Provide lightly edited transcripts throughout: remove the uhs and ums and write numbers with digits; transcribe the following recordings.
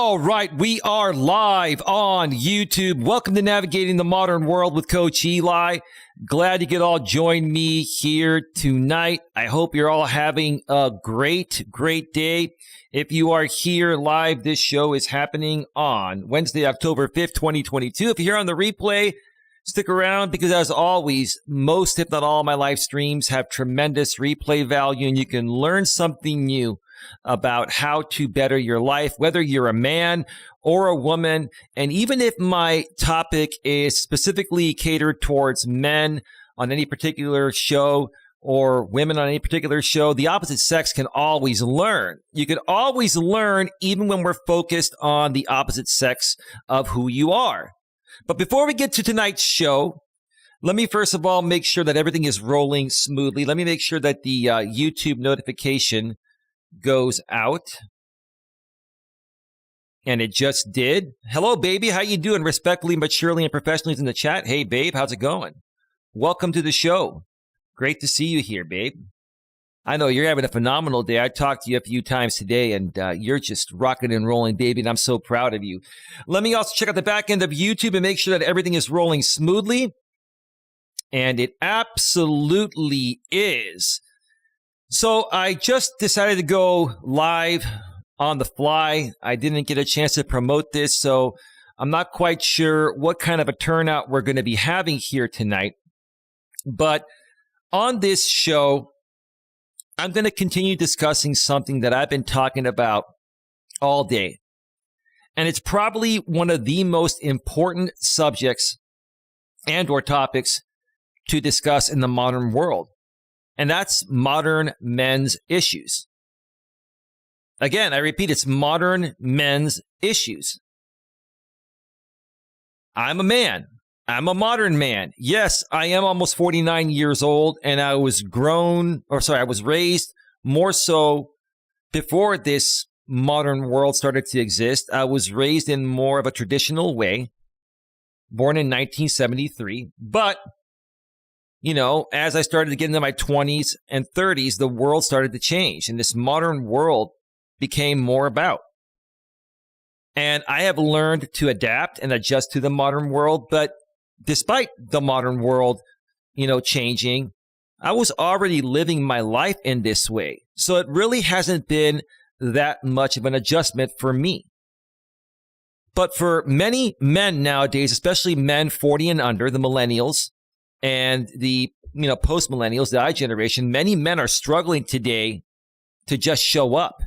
All right, we are live on YouTube. Welcome to Navigating the Modern World with Coach Eli. Glad you could all join me here tonight. I hope you're all having a great day. If you are here live, this show is happening on Wednesday, October 5th, 2022. If you're here on the replay, stick around because as always, most if not all my live streams have tremendous replay value and you can learn something new about how to better your life, whether you're a man or a woman. And even if my topic is specifically catered towards men on any particular show or women on any particular show, the opposite sex can always learn. You can always learn even when we're focused on the opposite sex of who you are. But before we get to tonight's show, let me first of all make sure that everything is rolling smoothly. Let me make sure that the YouTube notification goes out. And it just did. Hello, baby. How you doing? Respectfully, maturely, and professionally in the chat. Hey, babe. How's it going? Welcome to the show. Great to see you here, babe. I know you're having a phenomenal day. I talked to you a few times today, and you're just rocking and rolling, baby, and I'm so proud of you. Let me also check out the back end of YouTube and make sure that everything is rolling smoothly. And it absolutely is. So I just decided to go live on the fly. I didn't get a chance to promote this, so I'm not quite sure what kind of a turnout we're going to be having here tonight. But on this show, I'm going to continue discussing something that I've been talking about all day. And it's probably one of the most important subjects and or topics to discuss in the modern world. And that's modern men's issues. Again, I repeat, it's modern men's issues. I'm a man. I'm a modern man. Yes, I am almost 49 years old, and I was raised more so before this modern world started to exist. I was raised in more of a traditional way, born in 1973, but you know, as I started to get into my 20s and 30s, the world started to change, and this modern world became more about. And I have learned to adapt and adjust to the modern world, but despite the modern world, changing, I was already living my life in this way. So it really hasn't been that much of an adjustment for me. But for many men nowadays, especially men 40 and under, the millennials, and the post-millennials, the I generation, many men are struggling today to just show up.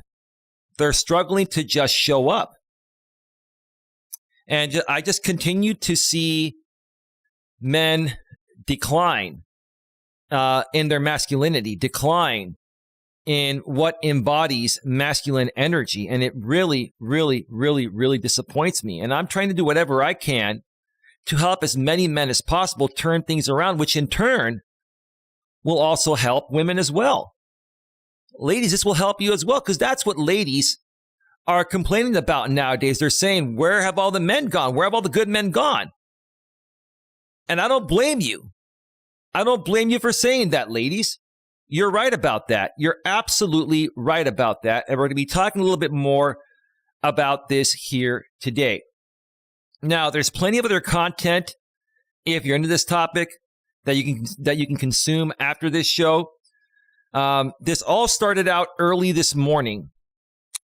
They're struggling to just show up. And I just continue to see men decline in their masculinity, decline in what embodies masculine energy. And it really, really, really, really disappoints me. And I'm trying to do whatever I can to help as many men as possible turn things around, which in turn will also help women as well. Ladies, this will help you as well, because that's what ladies are complaining about nowadays. They're saying, where have all the men gone? Where have all the good men gone? And I don't blame you. I don't blame you for saying that, ladies. You're right about that. You're absolutely right about that. And we're going to be talking a little bit more about this here today. Now, there's plenty of other content, if you're into this topic, that you can consume after this show. This all started out early this morning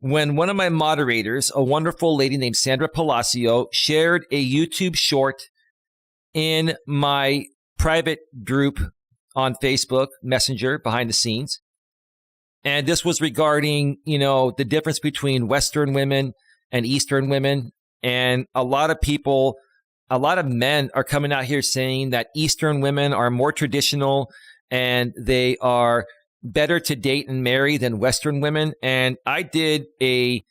when one of my moderators, a wonderful lady named Sandra Palacio, shared a YouTube short in my private group on Facebook Messenger behind the scenes. And this was regarding, the difference between Western women and Eastern women. And a lot of men are coming out here saying that Eastern women are more traditional and they are better to date and marry than Western women. And I did a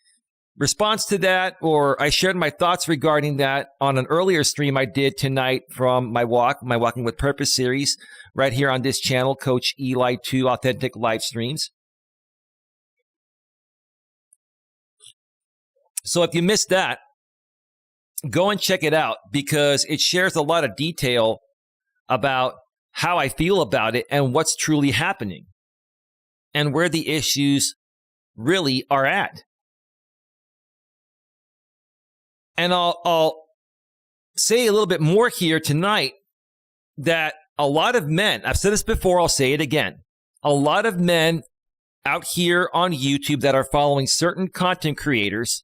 response to that, or I shared my thoughts regarding that on an earlier stream I did tonight from my Walking with Purpose series right here on this channel, Coach Eli 2 Authentic Live Streams. So if you missed that, go and check it out because it shares a lot of detail about how I feel about it and what's truly happening and where the issues really are at. And I'll say a little bit more here tonight that a lot of men, I've said this before, I'll say it again. A lot of men out here on YouTube that are following certain content creators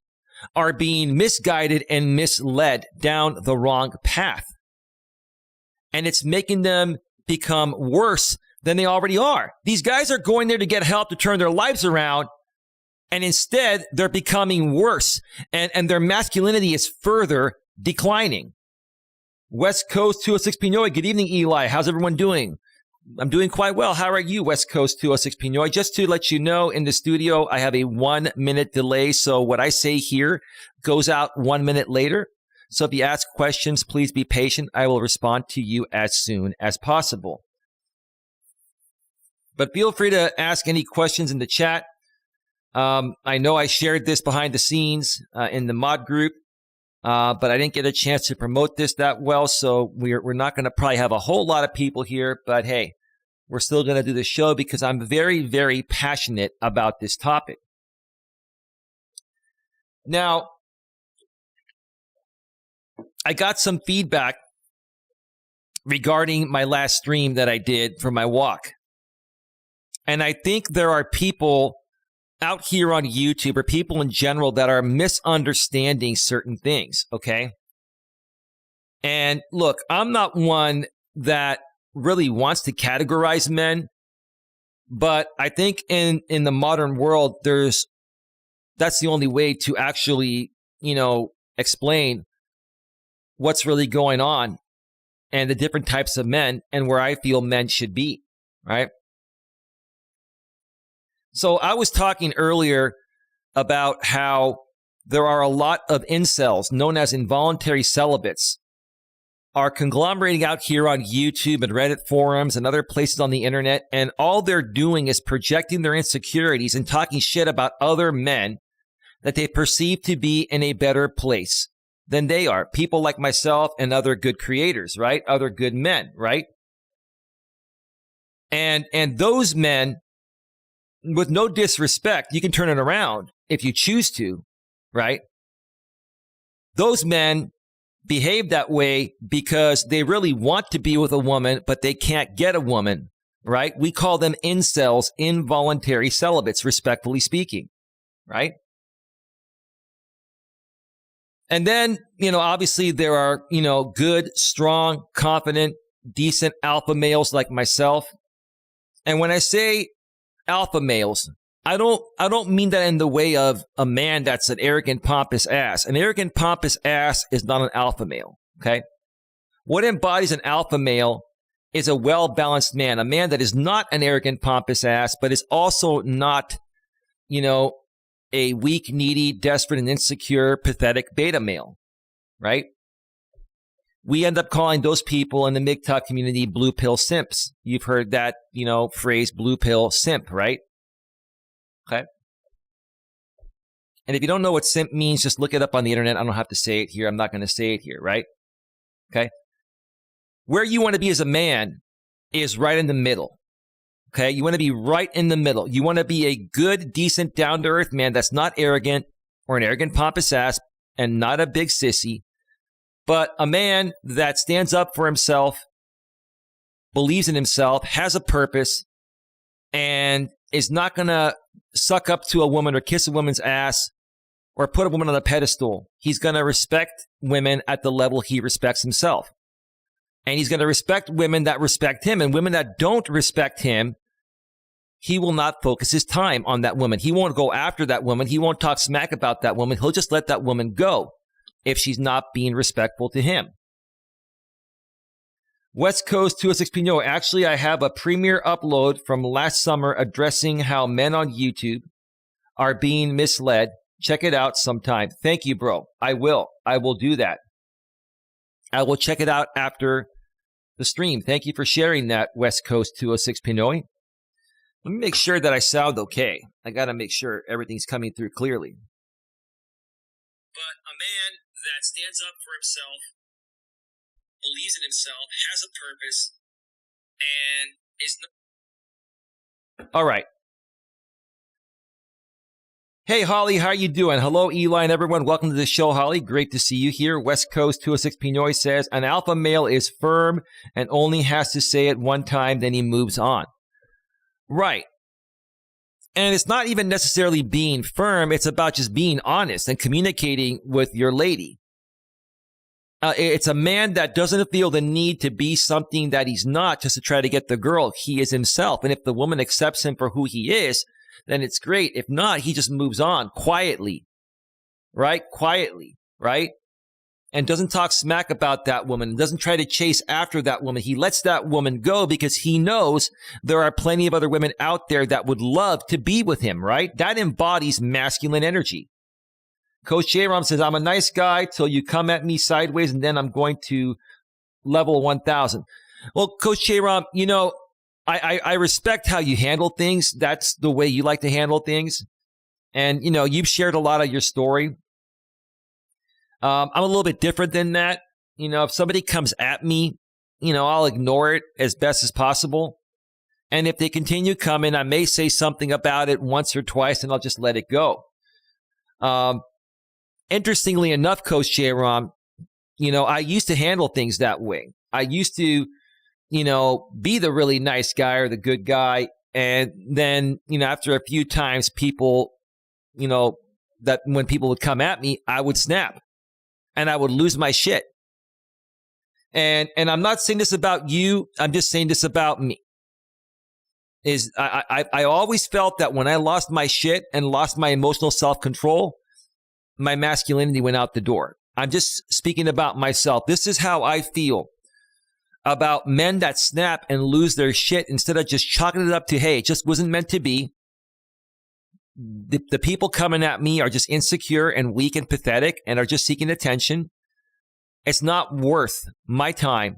are being misguided and misled down the wrong path. And it's making them become worse than they already are. These guys are going there to get help to turn their lives around, and instead they're becoming worse, and their masculinity is further declining. West Coast 206 Pinoy, good evening, Eli. How's everyone doing? I'm doing quite well. How are you, West Coast 206 Pinoy? Just to let you know, in the studio, I have a 1 minute delay. So what I say here goes out 1 minute later. So if you ask questions, please be patient. I will respond to you as soon as possible. But feel free to ask any questions in the chat. I know I shared this behind the scenes in the mod group, but I didn't get a chance to promote this that well. So we're not going to probably have a whole lot of people here. But hey, we're still going to do the show because I'm very, very passionate about this topic. Now, I got some feedback regarding my last stream that I did for my walk. And I think there are people out here on YouTube, or people in general, that are misunderstanding certain things, okay? And look, I'm not one that really wants to categorize men, but I think in the modern world, that's the only way to actually, explain what's really going on and the different types of men and where I feel men should be, right? So I was talking earlier about how there are a lot of incels, known as involuntary celibates, are conglomerating out here on YouTube and Reddit forums and other places on the internet, and all they're doing is projecting their insecurities and talking shit about other men that they perceive to be in a better place than they are. People like myself and other good creators, right? Other good men, right? And those men, with no disrespect, you can turn it around if you choose to, right? Those men behave that way because they really want to be with a woman, but they can't get a woman, right? We call them incels, involuntary celibates, respectfully speaking, right? And then, obviously there are, good, strong, confident, decent alpha males like myself. And when I say alpha males, I don't mean that in the way of a man that's an arrogant, pompous ass. An arrogant, pompous ass is not an alpha male, okay? What embodies an alpha male is a well-balanced man, a man that is not an arrogant, pompous ass, but is also not, a weak, needy, desperate, and insecure, pathetic beta male, right? We end up calling those people in the MGTOW community blue pill simps. You've heard that, phrase, blue pill simp, right? Okay. And if you don't know what simp means, just look it up on the internet. I don't have to say it here. I'm not going to say it here, right? Okay. Where you want to be as a man is right in the middle. Okay. You want to be right in the middle. You want to be a good, decent, down-to-earth man that's not arrogant or an arrogant, pompous ass and not a big sissy, but a man that stands up for himself, believes in himself, has a purpose, and is not going to suck up to a woman or kiss a woman's ass or put a woman on a pedestal. He's going to respect women at the level he respects himself. And he's going to respect women that respect him. And women that don't respect him, he will not focus his time on that woman. He won't go after that woman. He won't talk smack about that woman. He'll just let that woman go if she's not being respectful to him. West Coast 206 Pino. Actually, I have a premiere upload from last summer addressing how men on YouTube are being misled. Check it out sometime. Thank you, bro. I will do that. I will check it out after the stream. Thank you for sharing that, West Coast 206 Pinoy. Let me make sure that I sound okay. I got to make sure everything's coming through clearly. But a man that stands up for himself, believes in himself, has a purpose, and is not... All right. Hey, Holly, how you doing? Hello, Eli and everyone. Welcome to the show, Holly. Great to see you here. West Coast 206 Pinoy says, an alpha male is firm and only has to say it one time, then he moves on. Right. And it's not even necessarily being firm. It's about just being honest and communicating with your lady. It's a man that doesn't feel the need to be something that he's not just to try to get the girl. He is himself. And if the woman accepts him for who he is, then it's great. If not, he just moves on quietly, right? Quietly, right? And doesn't talk smack about that woman, doesn't try to chase after that woman. He lets that woman go because he knows there are plenty of other women out there that would love to be with him, right? That embodies masculine energy. Coach J-Rom says, I'm a nice guy till you come at me sideways and then I'm going to level 1,000. Well, Coach J-Rom, you know, I respect how you handle things. That's the way you like to handle things. And, you know, you've shared a lot of your story. I'm a little bit different than that. You know, if somebody comes at me, you know, I'll ignore it as best as possible. And if they continue coming, I may say something about it once or twice and I'll just let it go. Interestingly enough, Coach J-Rom, you know, I used to handle things that way. I used to, you know, be the really nice guy or the good guy. And then, you know, after a few times, people, you know, that when people would come at me, I would snap and I would lose my shit. And I'm not saying this about you. I'm just saying this about me. I always felt that when I lost my shit and lost my emotional self-control, my masculinity went out the door. I'm just speaking about myself. This is how I feel about men that snap and lose their shit instead of just chalking it up to, hey, it just wasn't meant to be. The people coming at me are just insecure and weak and pathetic and are just seeking attention. It's not worth my time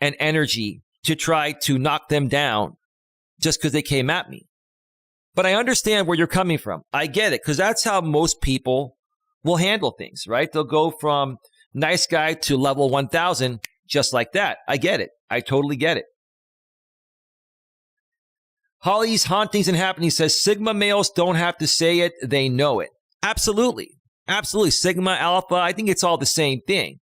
and energy to try to knock them down just because they came at me. But I understand where you're coming from. I get it, because that's how most people will handle things, right? They'll go from nice guy to level 1,000 just like that. I get it. I totally get it. Holly's Hauntings and Happenings says, Sigma males don't have to say it. They know it. Absolutely. Absolutely. Sigma, Alpha, I think it's all the same thing.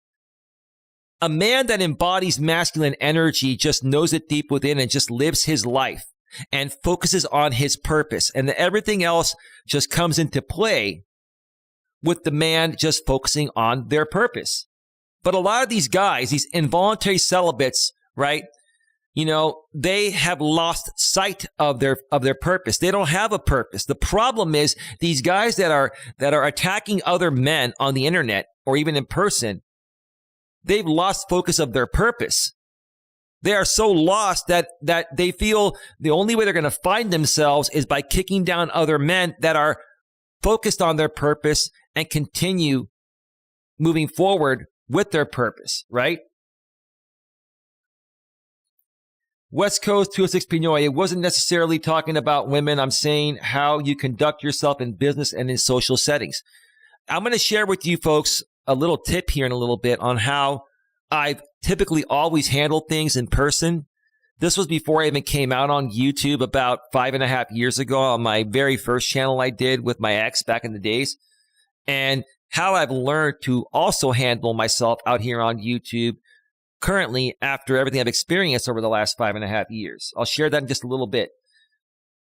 A man that embodies masculine energy just knows it deep within and just lives his life and focuses on his purpose. And everything else just comes into play with the man just focusing on their purpose. But a lot of these guys, these involuntary celibates, right? You know, they have lost sight of their purpose. They don't have a purpose. The problem is these guys that are attacking other men on the internet or even in person, they've lost focus of their purpose. They are so lost that they feel the only way they're going to find themselves is by kicking down other men that are focused on their purpose and continue moving forward with their purpose, right? West Coast 206 Pinoy, it wasn't necessarily talking about women. I'm saying how you conduct yourself in business and in social settings. I'm going to share with you folks a little tip here in a little bit on how I've typically always handled things in person. This was before I even came out on YouTube about 5.5 years ago on my very first channel I did with my ex back in the days. And how I've learned to also handle myself out here on YouTube currently after everything I've experienced over the last 5.5 years. I'll share that in just a little bit.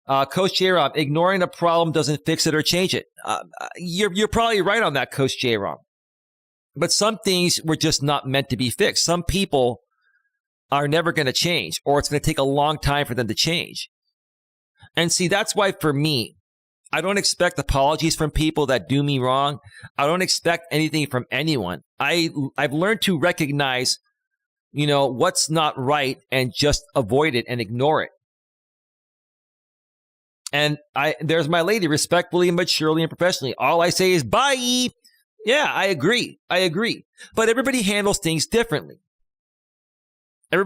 Coach J-Rom, ignoring a problem doesn't fix it or change it. You're probably right on that, Coach J-Rom. But some things were just not meant to be fixed. Some people are never going to change, or it's going to take a long time for them to change. And see, that's why for me, I don't expect apologies from people that do me wrong. I don't expect anything from anyone. I've learned to recognize, you know, what's not right and just avoid it and ignore it. And there's my lady, respectfully and maturely and professionally. All I say is bye. Yeah, I agree. But everybody handles things differently. And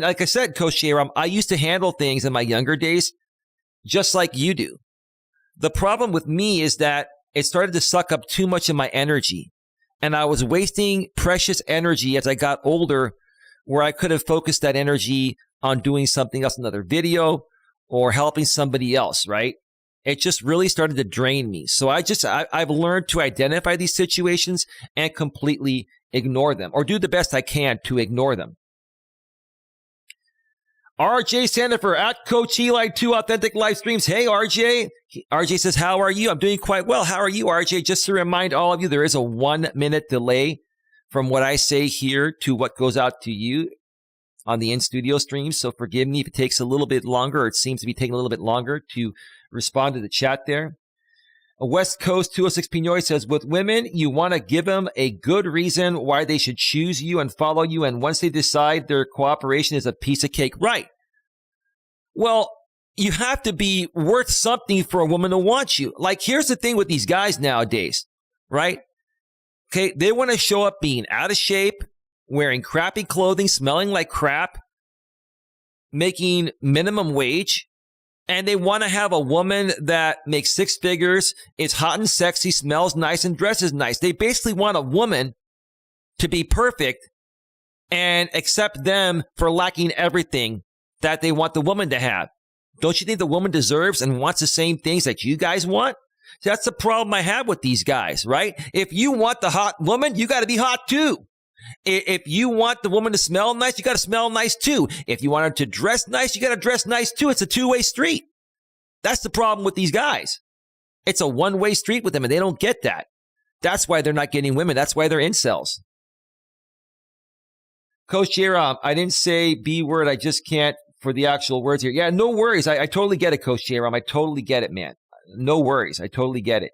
like I said, Coach J-Rom, I used to handle things in my younger days just like you do. The problem with me is that it started to suck up too much of my energy. And I was wasting precious energy as I got older, where I could have focused that energy on doing something else, another video, or helping somebody else, right? It just really started to drain me. So I've learned to identify these situations and completely ignore them, or do the best I can to ignore them. RJ Sandifer at Coach Eli, 2 Authentic Live Streams. Hey, RJ. RJ says, how are you? I'm doing quite well. How are you, RJ? Just to remind all of you, there is a 1-minute delay from what I say here to what goes out to you on the in-studio stream. So forgive me if it takes a little bit longer, or it seems to be taking a little bit longer to respond to the chat there. West Coast 206 Pinoy says, with women, you want to give them a good reason why they should choose you and follow you. And once they decide, their cooperation is a piece of cake. Right. Well, you have to be worth something for a woman to want you. Like, here's the thing with these guys nowadays, right? Okay, they want to show up being out of shape, wearing crappy clothing, smelling like crap, making minimum wage, and they want to have a woman that makes 6 figures, is hot and sexy, smells nice, and dresses nice. They basically want a woman to be perfect and accept them for lacking everything that they want the woman to have. Don't you think the woman deserves and wants the same things that you guys want? That's the problem I have with these guys, right? If you want the hot woman, you got to be hot too. If you want the woman to smell nice, you got to smell nice too. If you want her to dress nice, you got to dress nice too. It's a two-way street. That's the problem with these guys. It's a one-way street with them, and they don't get that. That's why they're not getting women. That's why they're incels. Coach Jerome, I didn't say B word. I just can't for the actual words here. Yeah, no worries. I totally get it, Coach Jerome. I totally get it, man. No worries. I totally get it.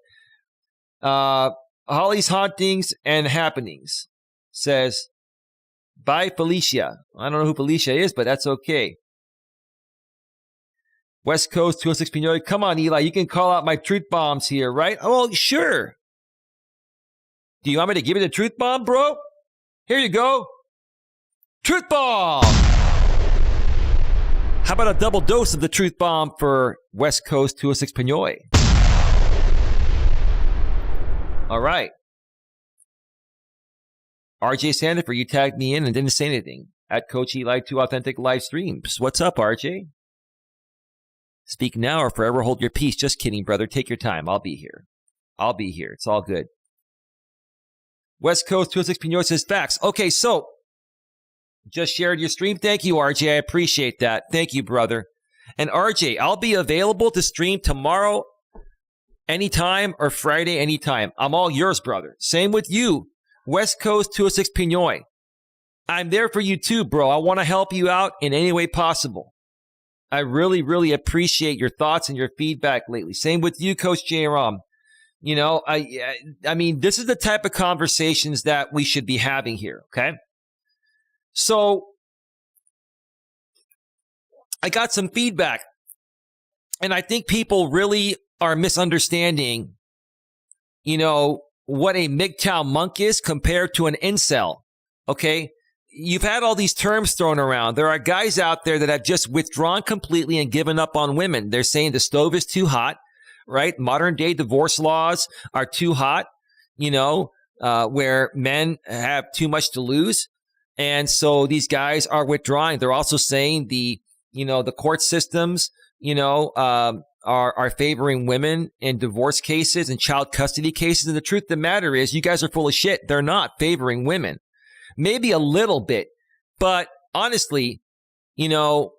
Holly's Hauntings and Happenings says, bye, Felicia. I don't know who Felicia is, but that's okay. West Coast 206 Pinoy. Come on, Eli. You can call out my truth bombs here, right? Oh, sure. Do you want me to give you the truth bomb, bro? Here you go. Truth bomb. How about a double dose of the truth bomb for West Coast 206 Pinoy? All right. RJ Sandifer, you tagged me in and didn't say anything. At Coach Eli, 2 Authentic Live Streams. What's up, RJ? Speak now or forever hold your peace. Just kidding, brother. Take your time. I'll be here. I'll be here. It's all good. West Coast 206 Pinoy says facts. Okay, so just shared your stream. Thank you, RJ. I appreciate that. Thank you, brother. And RJ, I'll be available to stream tomorrow anytime or Friday anytime. I'm all yours, brother. Same with you. West Coast 206 Pinoy. I'm there for you too, bro. I want to help you out in any way possible. I really, really appreciate your thoughts and your feedback lately. Same with you, Coach J-Rom. You know, I mean, this is the type of conversations that we should be having here, okay? So, I got some feedback, and I think people really are misunderstanding, you know, what a MGTOW monk is compared to an incel, okay? You've had all these terms thrown around. There are guys out there that have just withdrawn completely and given up on women. They're saying the stove is too hot, right? Modern day divorce laws are too hot, you know, where men have too much to lose. And so these guys are withdrawing. They're also saying the court systems, are favoring women in divorce cases and child custody cases. And the truth of the matter is you guys are full of shit. They're not favoring women. Maybe a little bit, but honestly, the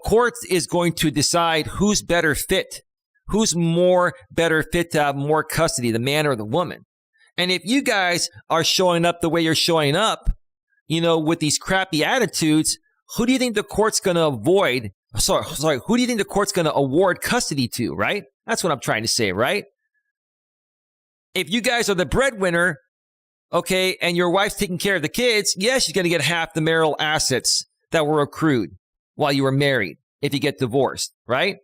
court is going to decide who's better fit, who's more better fit to have more custody, the man or the woman. And if you guys are showing up the way you're showing up, with these crappy attitudes, who do you think the court's going to avoid? Sorry, who do you think the court's going to award custody to, right? That's what I'm trying to say, right? If you guys are the breadwinner, okay, and your wife's taking care of the kids, yes, she's going to get half the marital assets that were accrued while you were married if you get divorced, right?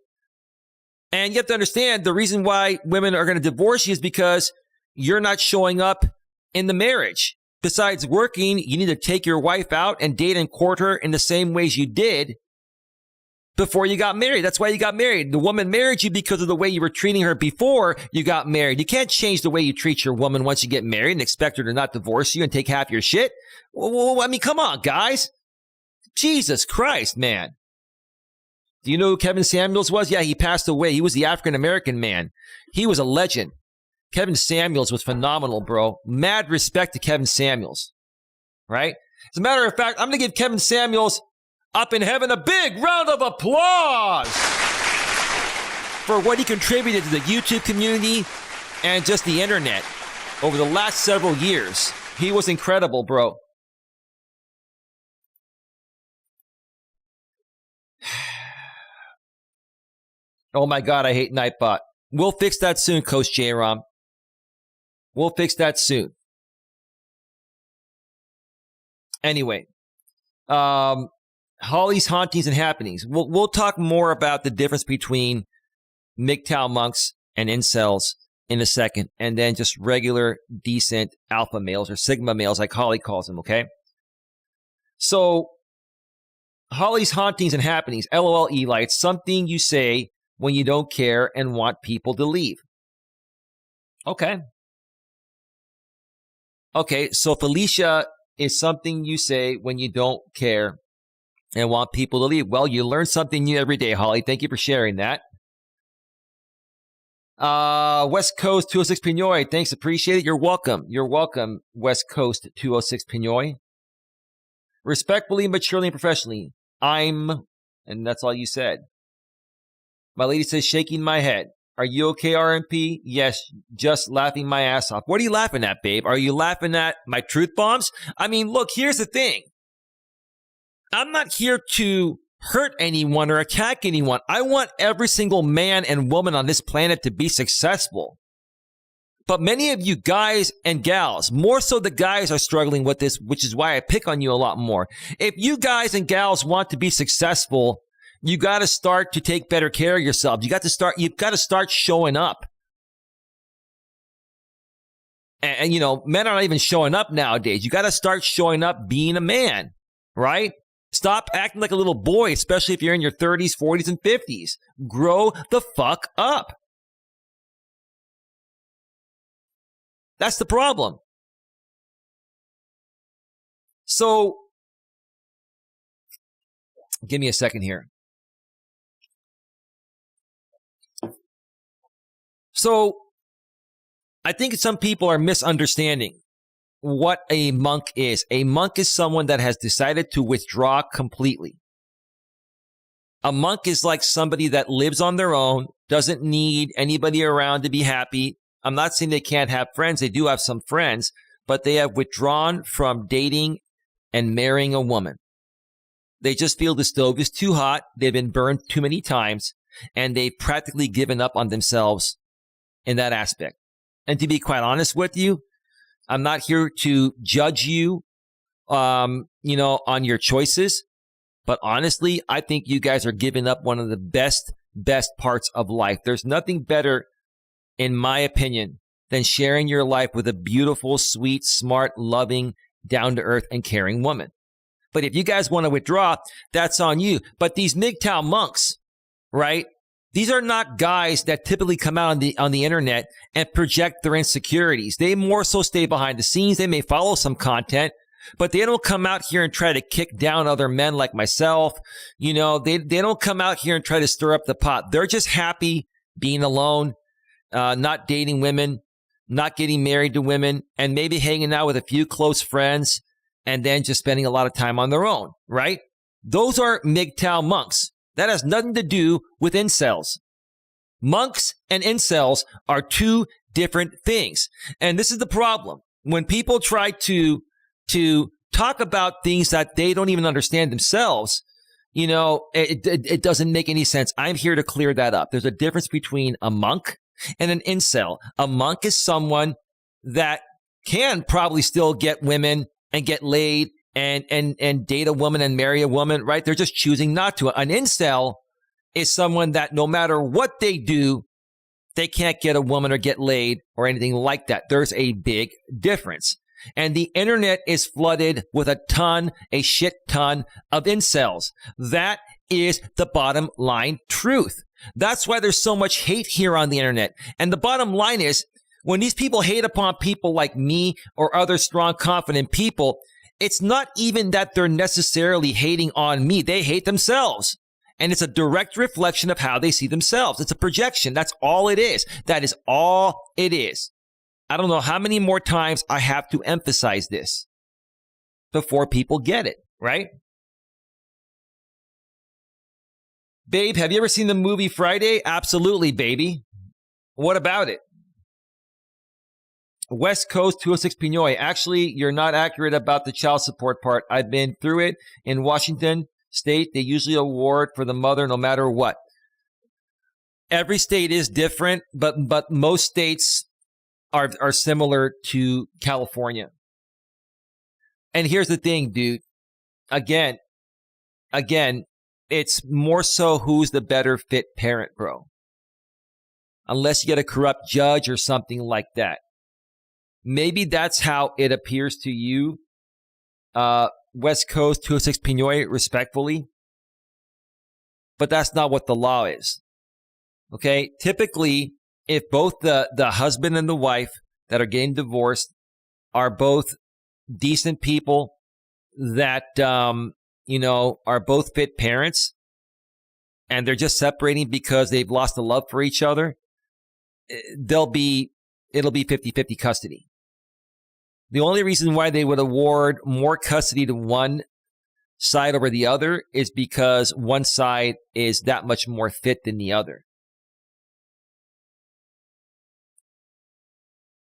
And you have to understand the reason why women are going to divorce you is because you're not showing up in the marriage. Besides working, you need to take your wife out and date and court her in the same ways you did before you got married. That's why you got married. The woman married you because of the way you were treating her before you got married. You can't change the way you treat your woman once you get married and expect her to not divorce you and take half your shit. Well, I mean, come on, guys. Jesus Christ, man. Do you know who Kevin Samuels was? Yeah, he passed away. He was the African-American man. He was a legend. Kevin Samuels was phenomenal, bro. Mad respect to Kevin Samuels, right? As a matter of fact, I'm going to give Kevin Samuels up in heaven a big round of applause for what he contributed to the YouTube community and just the internet over the last several years. He was incredible, bro. Oh my God, I hate Nightbot. We'll fix that soon, Coach J-Rom. We'll fix that soon. Anyway, Holly's hauntings and happenings. We'll talk more about the difference between MGTOW monks and incels in a second, and then just regular, decent alpha males or sigma males, like Holly calls them, okay? So, Holly's hauntings and happenings. LOL, Eli. It's something you say when you don't care and want people to leave. Okay. Okay, so Felicia is something you say when you don't care and want people to leave. Well, you learn something new every day, Holly. Thank you for sharing that. West Coast 206 Pinoy. Thanks, appreciate it. You're welcome. You're welcome, West Coast 206 Pinoy. Respectfully, maturely, and professionally. And that's all you said. My lady says, shaking my head. Are you okay, RMP? Yes, just laughing my ass off. What are you laughing at, babe? Are you laughing at my truth bombs? I mean, look, here's the thing. I'm not here to hurt anyone or attack anyone. I want every single man and woman on this planet to be successful. But many of you guys and gals, more so the guys, are struggling with this, which is why I pick on you a lot more. If you guys and gals want to be successful, you got to start to take better care of yourselves. You've got to start showing up. And you know, men are not even showing up nowadays. You got to start showing up being a man, right? Stop acting like a little boy, especially if you're in your 30s, 40s, and 50s. Grow the fuck up. That's the problem. So, give me a second here. So, I think some people are misunderstanding what a monk is. A monk is someone that has decided to withdraw completely. A monk is like somebody that lives on their own, doesn't need anybody around to be happy. I'm not saying they can't have friends. They do have some friends, but they have withdrawn from dating and marrying a woman. They just feel the stove is too hot. They've been burned too many times, and they've practically given up on themselves in that aspect. And to be quite honest with you, I'm not here to judge you, on your choices. But honestly, I think you guys are giving up one of the best parts of life. There's nothing better, in my opinion, than sharing your life with a beautiful, sweet, smart, loving, down-to-earth, and caring woman. But if you guys want to withdraw, that's on you. But these MGTOW monks, right? These are not guys that typically come out on the internet and project their insecurities. They more so stay behind the scenes. They may follow some content, but they don't come out here and try to kick down other men like myself. You know, they don't come out here and try to stir up the pot. They're just happy being alone, not dating women, not getting married to women, and maybe hanging out with a few close friends, and then just spending a lot of time on their own, right? Those are MGTOW monks. That has nothing to do with incels. Monks and incels are two different things. And this is the problem. When people try to talk about things that they don't even understand themselves, you know, it doesn't make any sense. I'm here to clear that up. There's a difference between a monk and an incel. A monk is someone that can probably still get women and get laid and date a woman and marry a woman, right? They're just choosing not to. An incel is someone that no matter what they do, they can't get a woman or get laid or anything like that. There's a big difference. And the internet is flooded with a shit ton of incels. That is the bottom line truth. That's why there's so much hate here on the internet. And the bottom line is, when these people hate upon people like me or other strong, confident people, it's not even that they're necessarily hating on me. They hate themselves. And it's a direct reflection of how they see themselves. It's a projection. That's all it is. That is all it is. I don't know how many more times I have to emphasize this before people get it, right? Babe, have you ever seen the movie Friday? Absolutely, baby. What about it? West Coast 206 Pinoy. Actually, you're not accurate about the child support part. I've been through it in Washington State. They usually award for the mother no matter what. Every state is different, but most states are similar to California. And here's the thing, dude. Again, it's more so who's the better fit parent, bro. Unless you get a corrupt judge or something like that. Maybe that's how it appears to you, West Coast 206 Pinoy, respectfully. But that's not what the law is. Okay? Typically, if both the husband and the wife that are getting divorced are both decent people that, are both fit parents, and they're just separating because they've lost the love for each other, it'll be 50-50 custody. The only reason why they would award more custody to one side over the other is because one side is that much more fit than the other.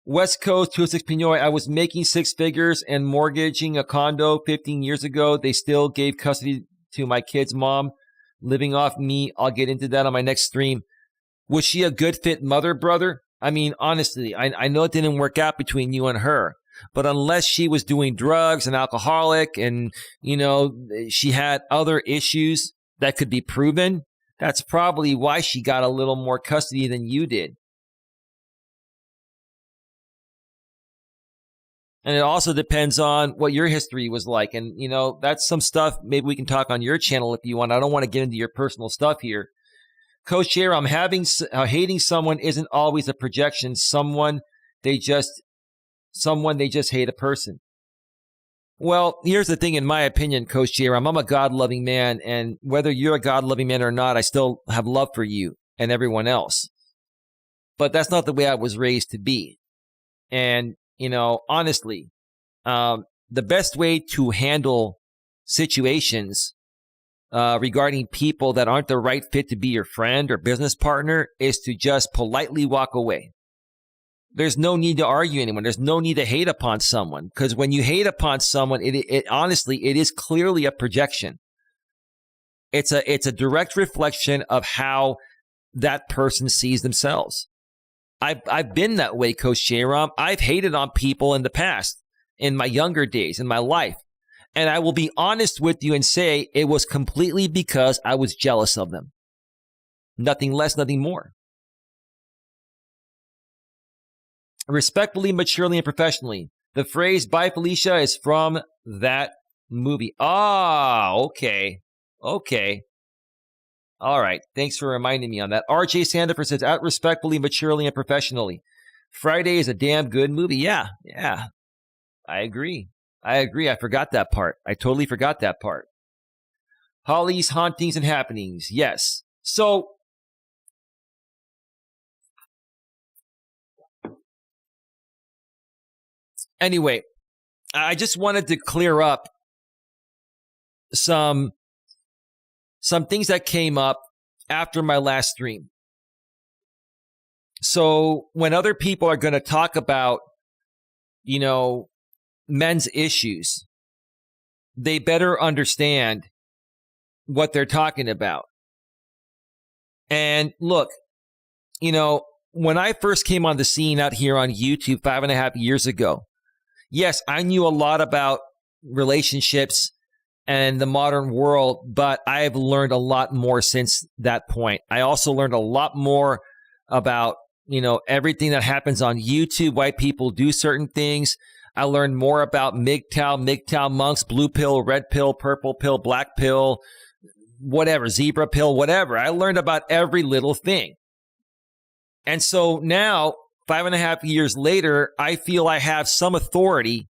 West Coast 206 Pinoy, I was making six figures and mortgaging a condo 15 years ago. They still gave custody to my kid's mom, living off me. I'll get into that on my next stream. Was she a good fit mother, brother? I mean, honestly, I know it didn't work out between you and her, but unless she was doing drugs and alcoholic and, she had other issues that could be proven, that's probably why she got a little more custody than you did. And it also depends on what your history was like. And, that's some stuff maybe we can talk on your channel if you want. I don't want to get into your personal stuff here. Coach Eli, hating someone isn't always a projection. Someone they just hate a person. Well, here's the thing, in my opinion, Coach Eli, I'm a God-loving man, and whether you're a God-loving man or not, I still have love for you and everyone else. But that's not the way I was raised to be. And, honestly, the best way to handle situations regarding people that aren't the right fit to be your friend or business partner is to just politely walk away. There's no need to argue anyone. There's no need to hate upon someone, because when you hate upon someone, it honestly, it is clearly a projection. It's a direct reflection of how that person sees themselves. I've been that way, Coach J-Rom. I've hated on people in the past, in my younger days, in my life. And I will be honest with you and say it was completely because I was jealous of them. Nothing less, nothing more. Respectfully, maturely, and professionally. The phrase, bye Felicia, is from that movie. Okay. All right. Thanks for reminding me on that. RJ Sandifer says, out respectfully, maturely, and professionally. Friday is a damn good movie. Yeah. I agree. I forgot that part. I totally forgot that part. Holly's Hauntings and Happenings. Yes. So, anyway, I just wanted to clear up some things that came up after my last stream. So when other people are going to talk about, men's issues, they better understand what they're talking about. And look, when I first came on the scene out here on YouTube 5.5 years ago, yes, I knew a lot about relationships and the modern world, but I have learned a lot more since that point. I also learned a lot more about, everything that happens on YouTube, why people do certain things. I learned more about MGTOW monks, blue pill, red pill, purple pill, black pill, whatever, zebra pill, whatever. I learned about every little thing. And so now, 5.5 years later, I feel I have some authority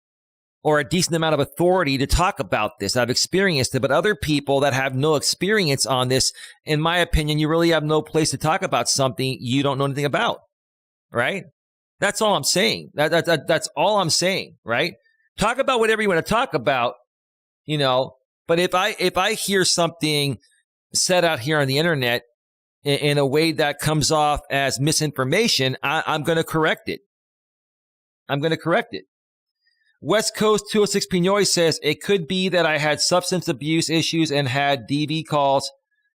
or a decent amount of authority to talk about this. I've experienced it, but other people that have no experience on this, in my opinion, you really have no place to talk about something you don't know anything about, right? That's all I'm saying. That's all I'm saying, right? Talk about whatever you want to talk about, but if I hear something said out here on the internet in a way that comes off as misinformation, I'm going to correct it. West Coast 206 Pinoy says, it could be that I had substance abuse issues and had DV calls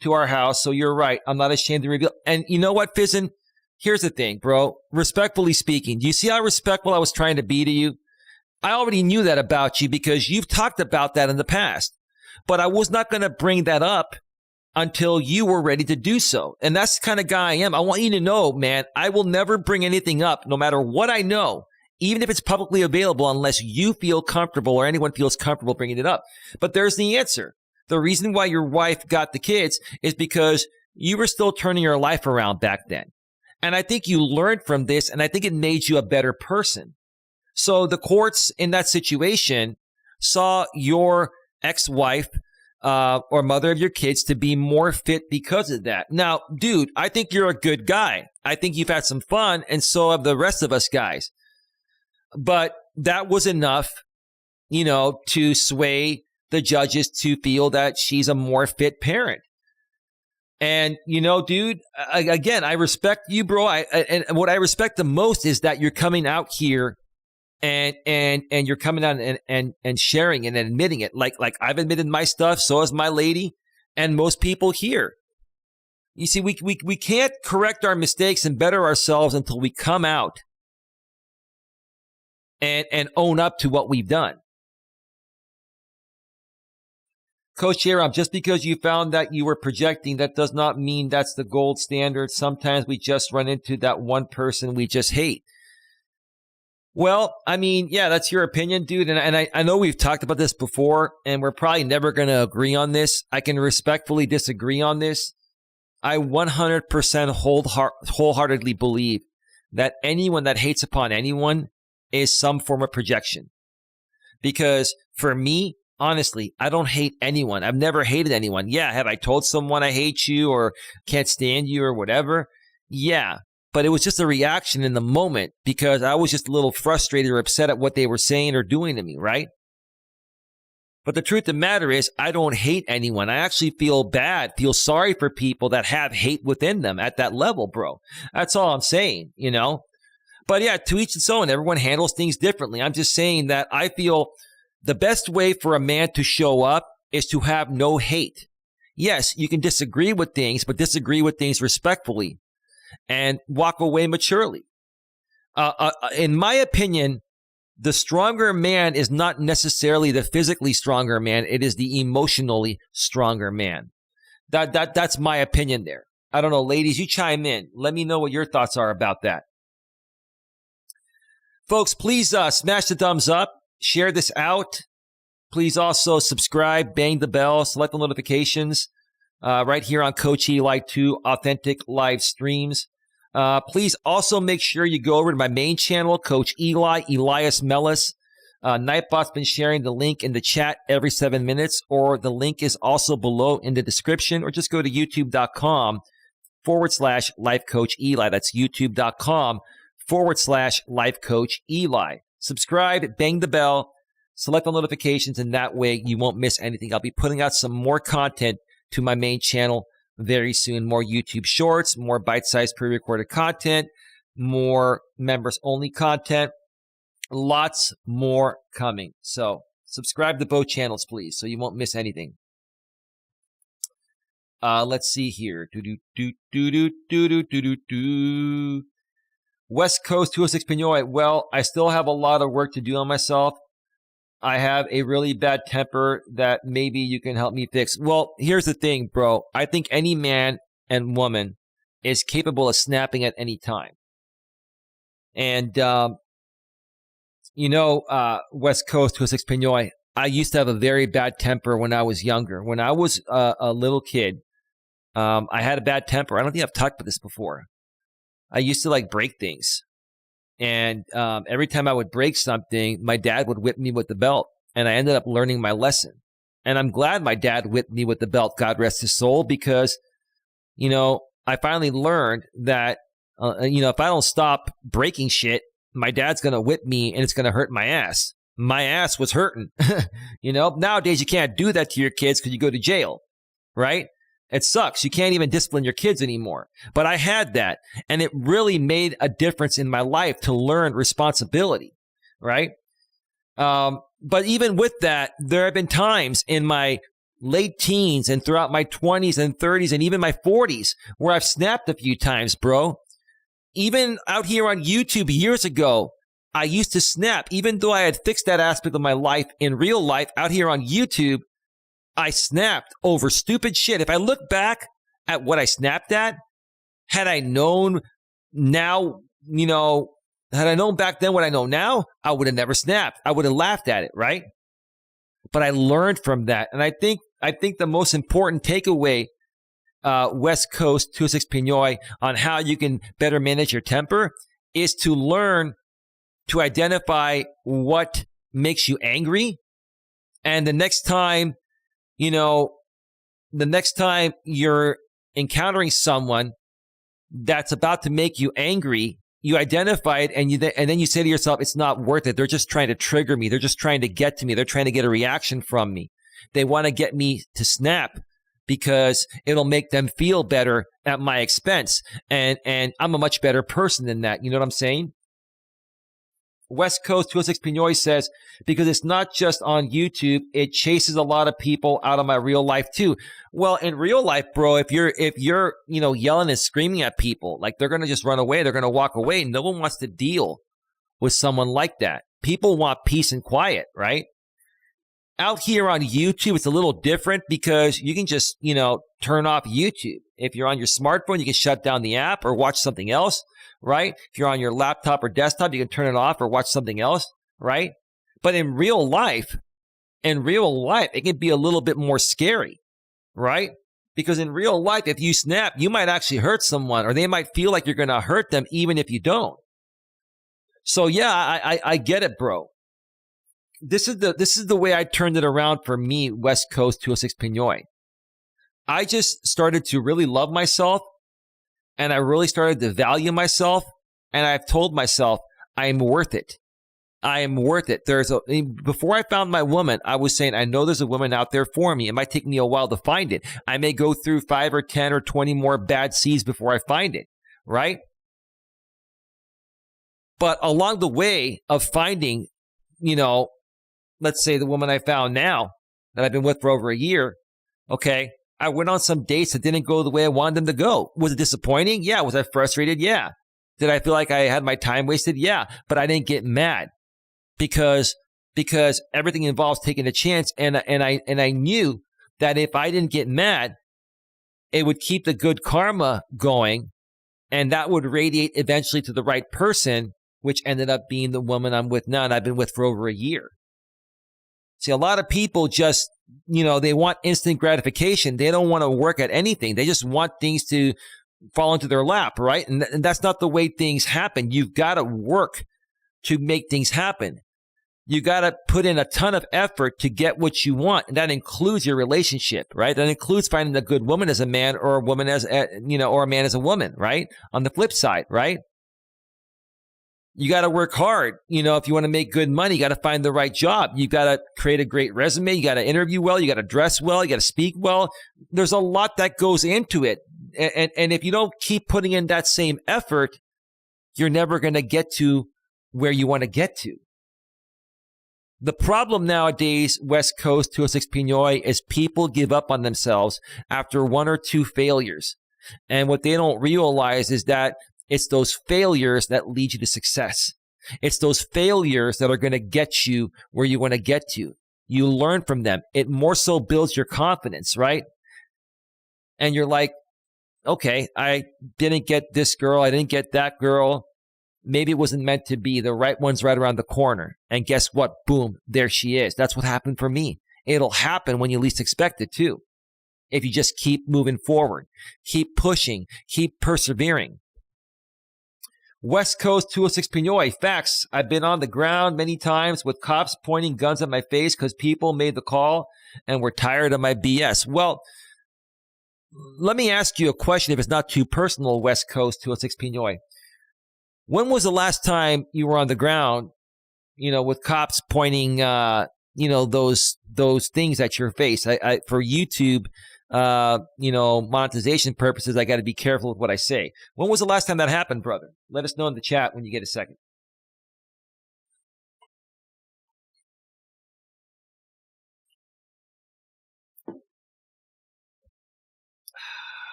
to our house. So you're right. I'm not ashamed to reveal. And you know what, Fizzin? Here's the thing, bro. Respectfully speaking, do you see how respectful I was trying to be to you? I already knew that about you because you've talked about that in the past. But I was not going to bring that up until you were ready to do so. And that's the kind of guy I am. I want you to know, man, I will never bring anything up, no matter what I know, even if it's publicly available, unless you feel comfortable or anyone feels comfortable bringing it up. But there's the answer. The reason why your wife got the kids is because you were still turning your life around back then. And I think you learned from this, and I think it made you a better person. So the courts in that situation saw your ex-wife or mother of your kids to be more fit because of that. Now, dude, I think you're a good guy. I think you've had some fun, and so have the rest of us guys. But that was enough, to sway the judges to feel that she's a more fit parent. And, dude, again, I respect you, bro. And what I respect the most is that you're coming out here and you're coming out and sharing and admitting it. Like I've admitted my stuff, so has my lady, and most people here. You see, we can't correct our mistakes and better ourselves until we come out and own up to what we've done. Coach Eli, just because you found that you were projecting, that does not mean that's the gold standard. Sometimes we just run into that one person we just hate. Well, I mean, yeah, that's your opinion, dude. And I know we've talked about this before, and we're probably never going to agree on this. I can respectfully disagree on this. I 100% wholeheartedly believe that anyone that hates upon anyone is some form of projection. Because for me, honestly, I don't hate anyone. I've never hated anyone. Yeah, have I told someone I hate you or can't stand you or whatever? Yeah, but it was just a reaction in the moment because I was just a little frustrated or upset at what they were saying or doing to me, right? But the truth of the matter is, I don't hate anyone. I actually feel sorry for people that have hate within them at that level, bro. That's all I'm saying, But yeah, to each its own. Everyone handles things differently. I'm just saying that I feel the best way for a man to show up is to have no hate. Yes, you can disagree with things, but disagree with things respectfully and walk away maturely. In my opinion, the stronger man is not necessarily the physically stronger man. It is the emotionally stronger man. That's my opinion there. I don't know, ladies, you chime in. Let me know what your thoughts are about that. Folks, please smash the thumbs up. Share this out. Please also subscribe, bang the bell, select the notifications right here on Coach Eli 2 Authentic Live Streams. Please also make sure you go over to my main channel, Coach Eli, Elias Melas. Nightbot's been sharing the link in the chat every 7 minutes, or the link is also below in the description, or just go to youtube.com/Life Coach Eli. That's youtube.com/Life Coach Eli. Subscribe, bang the bell, select the notifications, and that way you won't miss anything. I'll be putting out some more content to my main channel very soon. More YouTube shorts, more bite-sized pre-recorded content, more members-only content, lots more coming. So subscribe to both channels, please, so you won't miss anything. Let's see here. West Coast 206 Pinoy. Well, I still have a lot of work to do on myself. I have a really bad temper that maybe you can help me fix. Well, here's the thing, bro. I think any man and woman is capable of snapping at any time. And, West Coast 206 Pinoy, I used to have a very bad temper when I was younger. When I was a little kid, I had a bad temper. I don't think I've talked about this before. I used to break things. And every time I would break something, my dad would whip me with the belt. And I ended up learning my lesson. And I'm glad my dad whipped me with the belt, God rest his soul, because, I finally learned that, if I don't stop breaking shit, my dad's going to whip me and it's going to hurt my ass. My ass was hurting. Nowadays you can't do that to your kids because you go to jail, right? It sucks. You can't even discipline your kids anymore. But I had that, and it really made a difference in my life to learn responsibility, right? But even with that, there have been times in my late teens and throughout my 20s and 30s and even my 40s where I've snapped a few times, bro. Even out here on YouTube years ago, I used to snap. Even though I had fixed that aspect of my life in real life, out here on YouTube, I snapped over stupid shit. If I look back at what I snapped at, had I known now, had I known back then what I know now, I would have never snapped. I would have laughed at it, right? But I learned from that. And I think the most important takeaway, West Coast 26 Pinoy, on how you can better manage your temper is to learn to identify what makes you angry. And the next time you're encountering someone that's about to make you angry, you identify it and then you say to yourself, it's not worth it. They're just trying to trigger me. They're just trying to get to me. They're trying to get a reaction from me. They want to get me to snap because it'll make them feel better at my expense. And I'm a much better person than that. You know what I'm saying? West Coast 206 Pinoy says, because it's not just on YouTube, it chases a lot of people out of my real life too. Well, in real life, bro, if you're yelling and screaming at people, like they're going to just run away, they're going to walk away. No one wants to deal with someone like that. People want peace and quiet, right? Out here on YouTube, it's a little different because you can just, turn off YouTube. If you're on your smartphone, you can shut down the app or watch something else, right? If you're on your laptop or desktop, you can turn it off or watch something else, right? But in real life, it can be a little bit more scary, right? Because in real life, if you snap, you might actually hurt someone, or they might feel like you're going to hurt them even if you don't. So yeah, I get it, bro. This is the way I turned it around for me, West Coast 206 Pinoy. I just started to really love myself, and I really started to value myself, and I've told myself, I am worth it. I am worth it. Before I found my woman, I was saying, I know there's a woman out there for me. It might take me a while to find it. I may go through 5 or 10 or 20 more bad seas before I find it, right? But along the way of finding, let's say the woman I found now that I've been with for over a year, okay, I went on some dates that didn't go the way I wanted them to go. Was it disappointing? Yeah. Was I frustrated? Yeah. Did I feel like I had my time wasted? Yeah. But I didn't get mad because everything involves taking a chance. And I knew that if I didn't get mad, it would keep the good karma going, and that would radiate eventually to the right person, which ended up being the woman I'm with now, and I've been with for over a year. See, a lot of people just, they want instant gratification. They don't want to work at anything. They just want things to fall into their lap, right? And that's not the way things happen. You've got to work to make things happen. You got to put in a ton of effort to get what you want. And that includes your relationship, right? That includes finding a good woman as a man, or a woman as, or a man as a woman, right? On the flip side, right? You got to work hard. If you want to make good money, you got to find the right job. You got to create a great resume. You got to interview well. You got to dress well. You got to speak well. There's a lot that goes into it. And if you don't keep putting in that same effort, you're never going to get to where you want to get to. The problem nowadays, West Coast 206 Pinoy, is people give up on themselves after 1 or 2 failures. And what they don't realize is that it's those failures that lead you to success. It's those failures that are going to get you where you want to get to. You learn from them. It more so builds your confidence, right? And you're like, okay, I didn't get this girl. I didn't get that girl. Maybe it wasn't meant to be. The right one's right around the corner. And guess what? Boom, there she is. That's what happened for me. It'll happen when you least expect it too. If you just keep moving forward, keep pushing, keep persevering. West Coast 206 Pinoy. Facts. I've been on the ground many times with cops pointing guns at my face because people made the call and were tired of my BS. Well, let me ask you a question if it's not too personal, West Coast 206 Pinoy. When was the last time you were on the ground, with cops pointing, those things at your face? I for YouTube, monetization purposes, I got to be careful with what I say. When was the last time that happened, brother? Let us know in the chat when you get a second.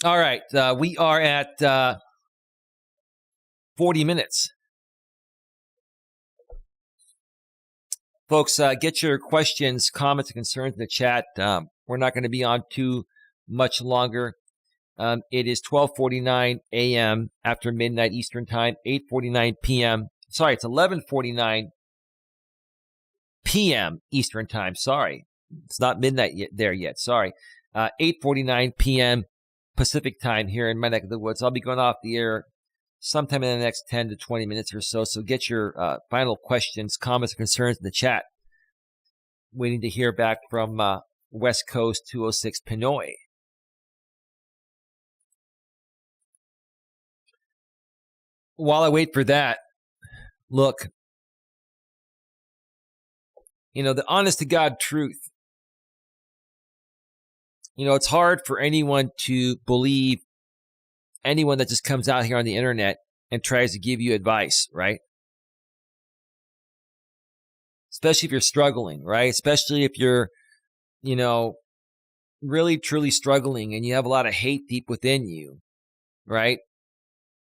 All right. We are at 40 minutes. Folks, get your questions, comments, and concerns in the chat. We're not going to be on too much longer. It is 12:49 a.m. after midnight Eastern Time, 8:49 p.m. Sorry, it's 11:49 p.m. Eastern Time. Sorry. It's not midnight yet. Sorry. 8:49 p.m. Pacific Time here in my neck of the woods. I'll be going off the air sometime in the next 10 to 20 minutes or so. So get your final questions, comments, and concerns in the chat. Waiting to hear back from West Coast 206 Pinoy. While I wait for that, look, the honest to God truth. It's hard for anyone to believe anyone that just comes out here on the internet and tries to give you advice, right? Especially if you're struggling, right? Especially if you're, really, truly struggling and you have a lot of hate deep within you, right?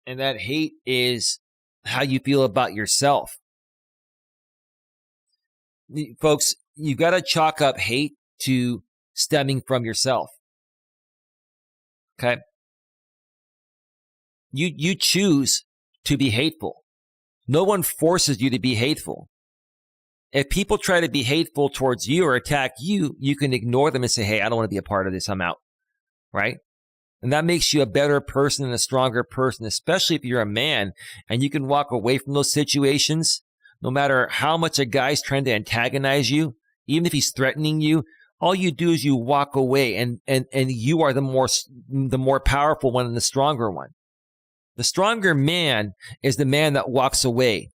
And that hate is how you feel about yourself. Folks, you got to chalk up hate to stemming from yourself. Okay? You choose to be hateful. No one forces you to be hateful. If people try to be hateful towards you or attack you, you can ignore them and say, hey, I don't want to be a part of this. I'm out. Right? And that makes you a better person and a stronger person, especially if you're a man and you can walk away from those situations, no matter how much a guy's trying to antagonize you, even if he's threatening you. All you do is you walk away and you are the more powerful one and the stronger one. The stronger man is the man that walks away,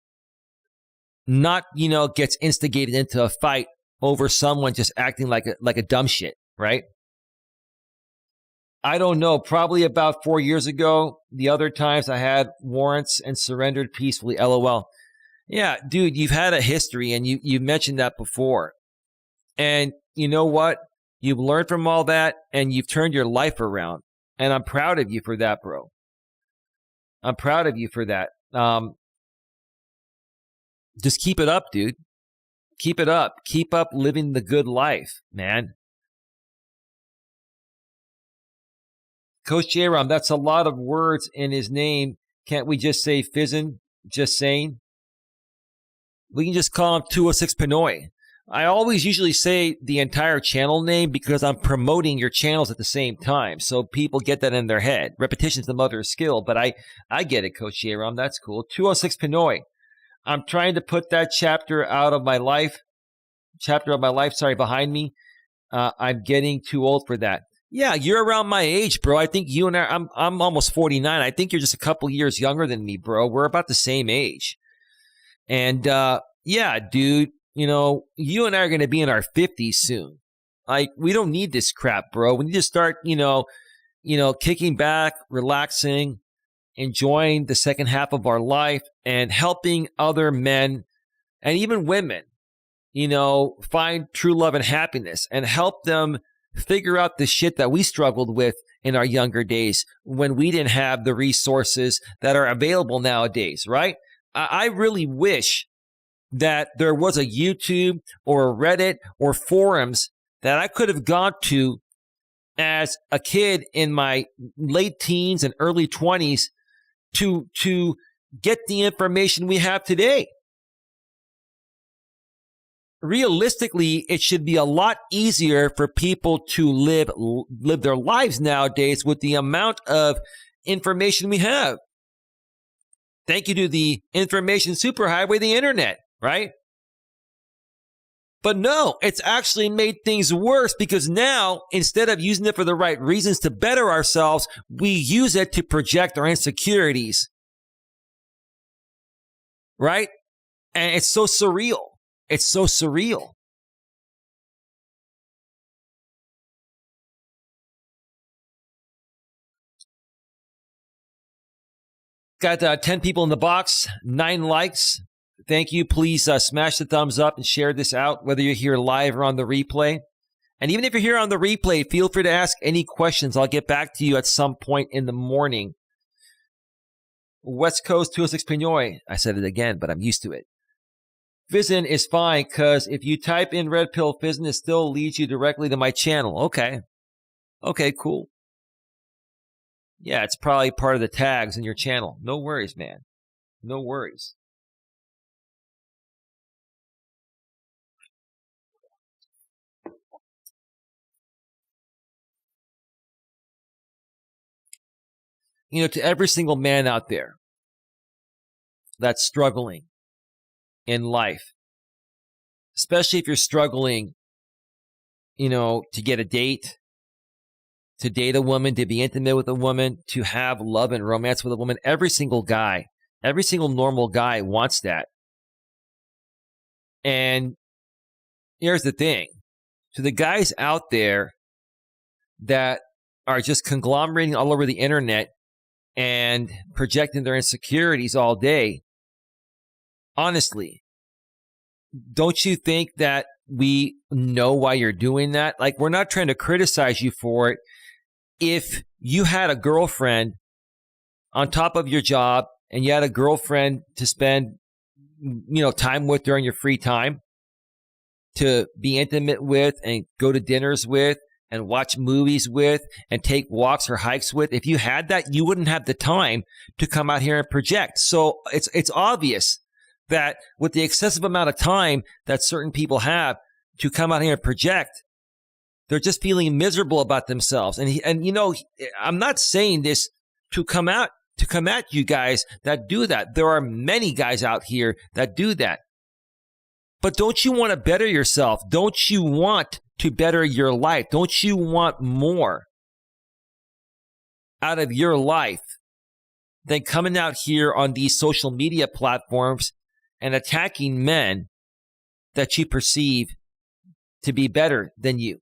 not, gets instigated into a fight over someone just acting like a dumb shit, right? I don't know, probably about 4 years ago, the other times I had warrants and surrendered peacefully, LOL. Yeah, dude, you've had a history and you mentioned that before. And you know what? You've learned from all that and you've turned your life around. And I'm proud of you for that, bro. I'm proud of you for that. Just keep it up, dude. Keep it up. Keep up living the good life, man. Coach J-Ram, that's a lot of words in his name. Can't we just say Fizzin? Just saying. We can just call him 206 Pinoy. I always usually say the entire channel name because I'm promoting your channels at the same time. So people get that in their head. Repetition's the mother of skill, but I get it, Coach J-Ram. That's cool. 206 Pinoy. I'm trying to put that chapter of my life, behind me. I'm getting too old for that. Yeah, you're around my age, bro. I think you and I'm almost 49. I think you're just a couple years younger than me, bro. We're about the same age. And yeah, dude, you and I are going to be in our 50s soon. Like, we don't need this crap, bro. We need to start, kicking back, relaxing, enjoying the second half of our life and helping other men and even women, find true love and happiness and help them figure out the shit that we struggled with in our younger days when we didn't have the resources that are available nowadays, right? I really wish that there was a YouTube or a Reddit or forums that I could have gone to as a kid in my late teens and early 20s to get the information we have today. realistically, it should be a lot easier for people to live their lives nowadays with the amount of information we have. Thank you to the information superhighway, the internet, right? But no, it's actually made things worse because now, instead of using it for the right reasons to better ourselves, we use it to project our insecurities. Right? And it's so surreal. It's so surreal. Got 10 people in the box, 9 likes. Thank you. Please smash the thumbs up and share this out, whether you're here live or on the replay. And even if you're here on the replay, feel free to ask any questions. I'll get back to you at some point in the morning. West Coast 206 Pinoy. I said it again, but I'm used to it. Fizzin is fine because if you type in Red Pill Fizzin, it still leads you directly to my channel. Okay. Okay, cool. Yeah, it's probably part of the tags in your channel. No worries, man. No worries. To every single man out there that's struggling in life, especially if you're struggling, to get a date, to date a woman, to be intimate with a woman, to have love and romance with a woman, every single guy, every single normal guy wants that. And here's the thing. To the guys out there that are just conglomerating all over the internet and projecting their insecurities all day, honestly, don't you think that we know why you're doing that? Like, we're not trying to criticize you for it. If you had a girlfriend on top of your job and you had a girlfriend to spend, time with during your free time, to be intimate with and go to dinners with and watch movies with and take walks or hikes with, if you had that, you wouldn't have the time to come out here and project. So it's obvious that with the excessive amount of time that certain people have to come out here and project, they're just feeling miserable about themselves. And I'm not saying this to come at you guys that do that. There are many guys out here that do that. But don't you want to better yourself? Don't you want to better your life? Don't you want more out of your life than coming out here on these social media platforms and attacking men that you perceive to be better than you?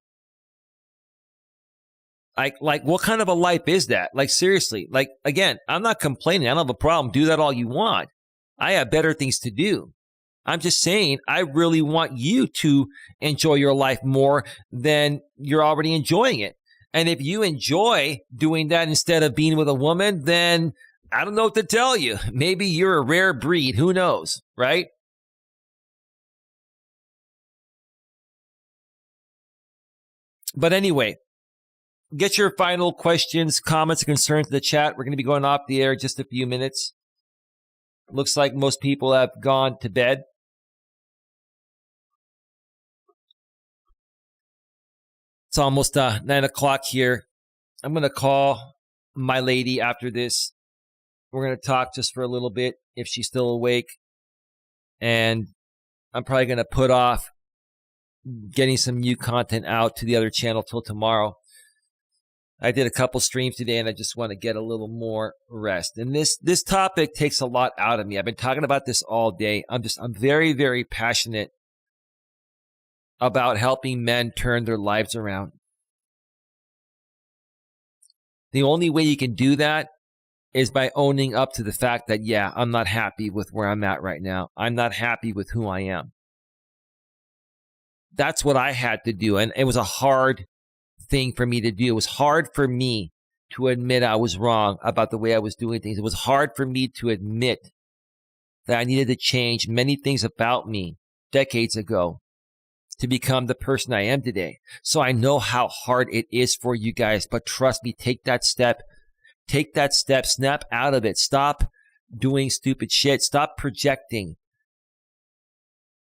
Like what kind of a life is that? Like, seriously, like, again, I'm not complaining. I don't have a problem. Do that all you want. I have better things to do. I'm just saying, I really want you to enjoy your life more than you're already enjoying it. And if you enjoy doing that instead of being with a woman, then I don't know what to tell you. Maybe you're a rare breed. Who knows, right? But anyway, get your final questions, comments, and concerns in the chat. We're going to be going off the air in just a few minutes. Looks like most people have gone to bed. It's almost 9 o'clock here. I'm going to call my lady after this. We're going to talk just for a little bit if she's still awake. And I'm probably going to put off getting some new content out to the other channel till tomorrow. I did a couple streams today and I just want to get a little more rest. And this topic takes a lot out of me. I've been talking about this all day. I'm very, very passionate about helping men turn their lives around. The only way you can do that is by owning up to the fact that, yeah, I'm not happy with where I'm at right now. I'm not happy with who I am. That's what I had to do. And it was a hard thing for me to do. It was hard for me to admit I was wrong about the way I was doing things. It was hard for me to admit that I needed to change many things about me decades ago to become the person I am today. So I know how hard it is for you guys, but trust me, take that step. Take that step, snap out of it. Stop doing stupid shit. Stop projecting.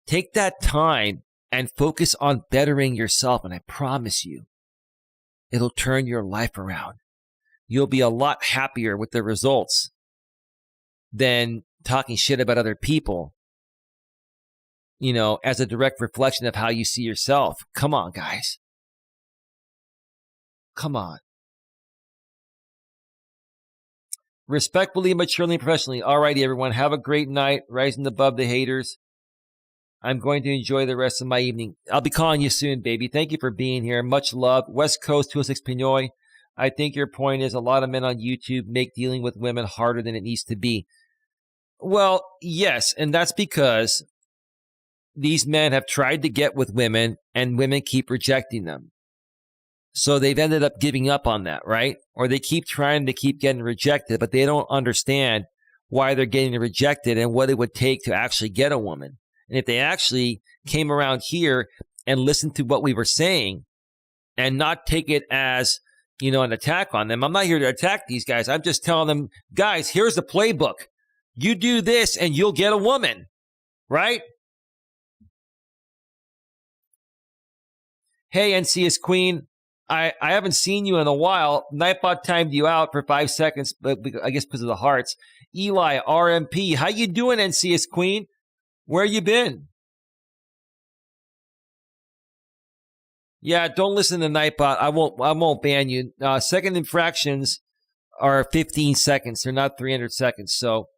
Take that time and focus on bettering yourself. And I promise you, it'll turn your life around. You'll be a lot happier with the results than talking shit about other people, as a direct reflection of how you see yourself. Come on, guys. Come on. Respectfully, maturely, and professionally. All righty, everyone. Have a great night. Rising above the haters. I'm going to enjoy the rest of my evening. I'll be calling you soon, baby. Thank you for being here. Much love. West Coast 206 Pinoy. I think your point is a lot of men on YouTube make dealing with women harder than it needs to be. Well, yes, and that's because these men have tried to get with women and women keep rejecting them. So they've ended up giving up on that, right? Or they keep trying to keep getting rejected, but they don't understand why they're getting rejected and what it would take to actually get a woman. And if they actually came around here and listened to what we were saying and not take it as, an attack on them. I'm not here to attack these guys. I'm just telling them, guys, here's the playbook. You do this and you'll get a woman, right? Hey, NCS Queen. I haven't seen you in a while. Nightbot timed you out for 5 seconds, but I guess because of the hearts. Eli, RMP. How you doing, NCS Queen? Where you been? Yeah, don't listen to Nightbot. I won't ban you. Second infractions are 15 seconds. They're not 300 seconds. So,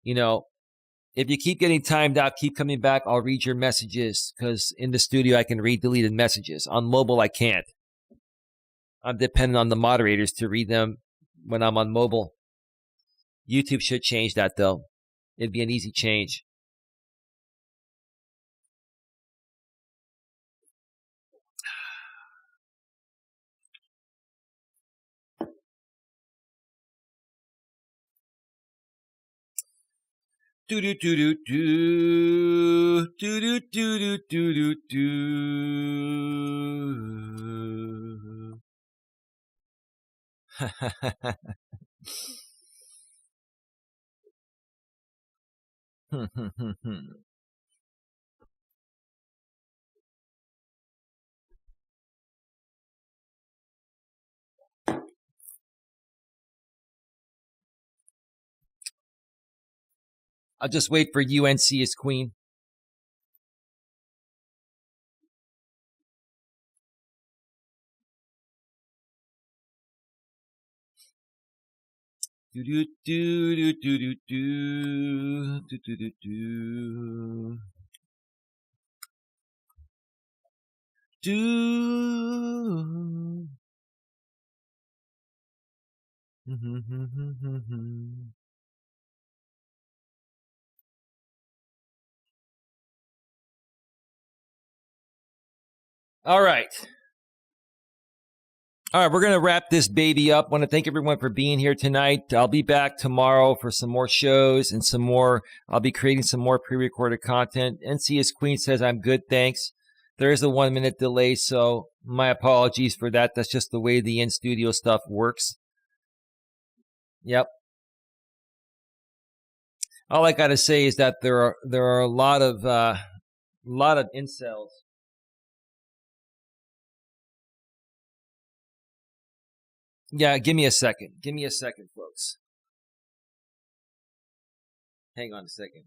if you keep getting timed out, keep coming back. I'll read your messages because in the studio I can read deleted messages. On mobile, I can't. I'm dependent on the moderators to read them when I'm on mobile. YouTube should change that, though. It'd be an easy change. Do do do do do do do do do do. I'll just wait for UNC as queen. Do do do do do do do do do do do. All right. All right, we're going to wrap this baby up. I want to thank everyone for being here tonight. I'll be back tomorrow for some more shows and some more. I'll be creating some more pre-recorded content. NCS Queen says, I'm good, thanks. There is a 1 minute delay, so my apologies for that. That's just the way the in-studio stuff works. Yep. All I got to say is that there are a lot of incels. Yeah, give me a second. Give me a second, folks. Hang on a second.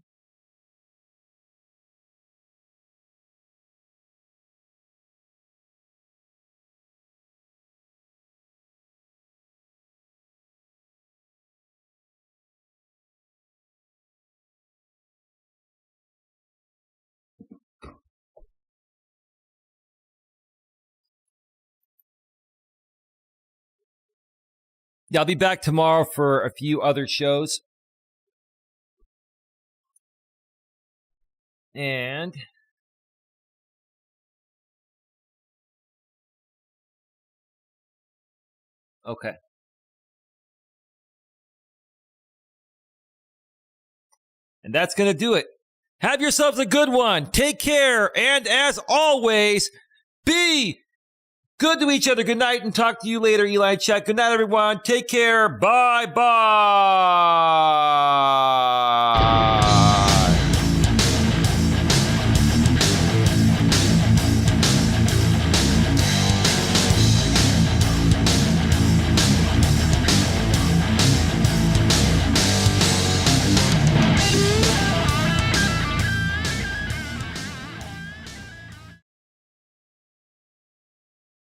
Yeah, I'll be back tomorrow for a few other shows. And okay. And that's going to do it. Have yourselves a good one. Take care. And as always, be good to each other. Good night and talk to you later, Eli and Chet. Good night, everyone. Take care. Bye-bye.